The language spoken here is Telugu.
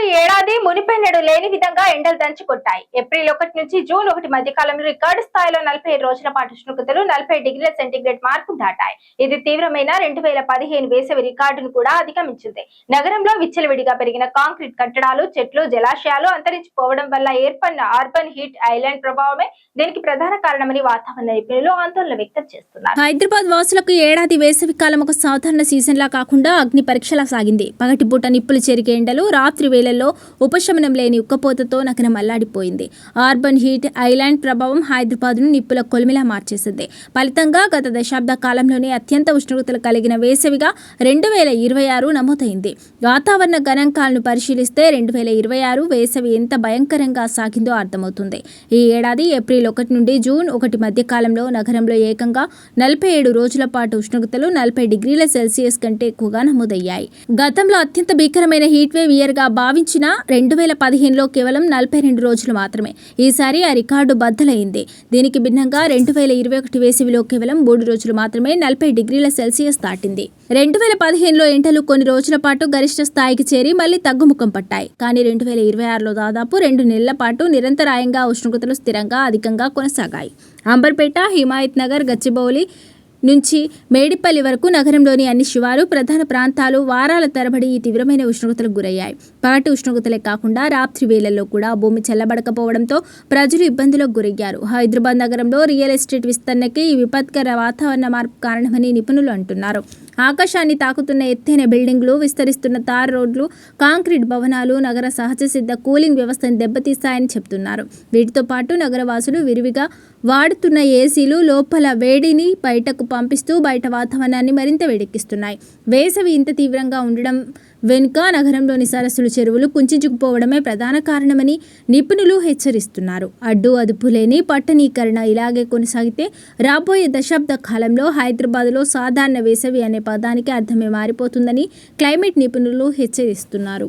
ఈ ఏడాది మునిపెన్నడు లేని విధంగా ఎండలు దంచుకొట్టాయి. ఏప్రిల్ 1 నుంచి జూన్ 1 మధ్య కాలంలో రికార్డు స్థాయిలో 47 రోజుల పాటు ఉష్ణోగ్రతలు 40 డిగ్రీల సెంటీగ్రేడ్ మార్కు దాటాయి. ఇది తీవ్రమైన 2015 వేసవి రికార్డును కూడా అధిగమించింది. నగరంలో విచ్చలవిడిగా పెరిగిన కాంక్రీట్ కట్టడాలు, చెట్లు, జలాశయాలు అంతరించిపోవడం వల్ల ఏర్పడిన అర్బన్ హీట్ ఐలాండ్ ప్రభావమే దీనికి ప్రధాన కారణమని వాతావరణ నిపుణులు ఆందోళన వ్యక్తం చేస్తున్నారు. హైదరాబాద్ వాసులకు ఏడాది వేసవి కాలం ఒక సాధారణ సీజన్లా కాకుండా అగ్ని పరీక్షలా సాగింది. పగటిపూట నిప్పులు చెరిగే ఎండలు, రాత్రి వేళల్లో ఉపశమనం లేని ఉక్కపోతతో నగరం అల్లాడిపోయింది. అర్బన్ హీట్ ఐలాండ్ ప్రభావం హైదరాబాద్ను నిప్పుల కొలిమిలా మార్చేసింది. ఫలితంగా గత దశాబ్ద కాలంలోనే అత్యంత ఉష్ణోగ్రతలు కలిగిన వేసవిగా 2026 నమోదైంది. వాతావరణ గణాంకాలను పరిశీలిస్తే 2026 వేసవి ఎంత భయంకరంగా సాగిందో అర్థమవుతుంది. ఈ ఏడాది ఏప్రిల్ 1 నుండి జూన్ 1 మధ్య కాలంలో నగరంలో ఏకంగా 47 రోజుల పాటు ఉష్ణోగ్రతలు 40 డిగ్రీల సెల్సియస్ కంటే ఎక్కువగా నమోదయ్యాయి. గతంలో అత్యంత భీకరమైన హీట్ వేవ్ ఇయర్ గా భావించిన 2015లో కేవలం 42 రోజులు మాత్రమే. ఈసారి ఆ రికార్డు బద్దలైంది. దీనికి భిన్నంగా 2021 వేసవిలో కేవలం 3 రోజులు మాత్రమే 40 డిగ్రీల సెల్సియస్ దాటింది. 2015లో ఎండలు కొన్ని రోజుల పాటు గరిష్ట స్థాయికి చేరి మళ్లీ తగ్గుముఖం పట్టాయి. కానీ 2026లో దాదాపు 2 నెలల పాటు నిరంతరాయంగా ఉష్ణోగ్రతలు స్థిరంగా అధికంగా కొనసాగాయి. అంబర్పేట, హిమాయత్ నగర్, గచ్చిబౌలి నుంచి మేడిపల్లి వరకు నగరంలోని అన్ని శివారు, ప్రధాన ప్రాంతాలు వారాల తరబడి ఈ తీవ్రమైన ఉష్ణోగ్రతలకు గురయ్యాయి. పగటి ఉష్ణోగ్రతలే కాకుండా రాత్రి వేళల్లో కూడా భూమి చల్లబడకపోవడంతో ప్రజలు ఇబ్బందులకు గురయ్యారు. హైదరాబాద్ నగరంలో రియల్ ఎస్టేట్ విస్తరణకి ఈ విపత్కర వాతావరణ మార్పు కారణమని నిపుణులు అంటున్నారు. ఆకాశాన్ని తాకుతున్న ఎత్తైన బిల్డింగ్లు, విస్తరిస్తున్న తార్ రోడ్లు, కాంక్రీట్ భవనాలు నగర సహజ సిద్ధ కూలింగ్ వ్యవస్థను దెబ్బతీస్తాయని చెబుతున్నారు. వీటితో పాటు నగరవాసులు విరివిగా వాడుతున్న ఏసీలు లోపల వేడిని బయటకు పంపిస్తూ బయట వాతావరణాన్ని మరింత వేడెక్కిస్తున్నాయి. వేసవి ఇంత తీవ్రంగా ఉండడం వెనుక నగరంలోని సరస్సులు, చెరువులు కుంచుకుపోవడమే ప్రధాన కారణమని నిపుణులు హెచ్చరిస్తున్నారు. అడ్డు అదుపు లేని పట్టణీకరణ ఇలాగే కొనసాగితే రాబోయే దశాబ్ద కాలంలో హైదరాబాద్లో సాధారణ వేసవి అనే పదానికి అర్థమే మారిపోతుందని క్లైమేట్ నిపుణులు హెచ్చరిస్తున్నారు.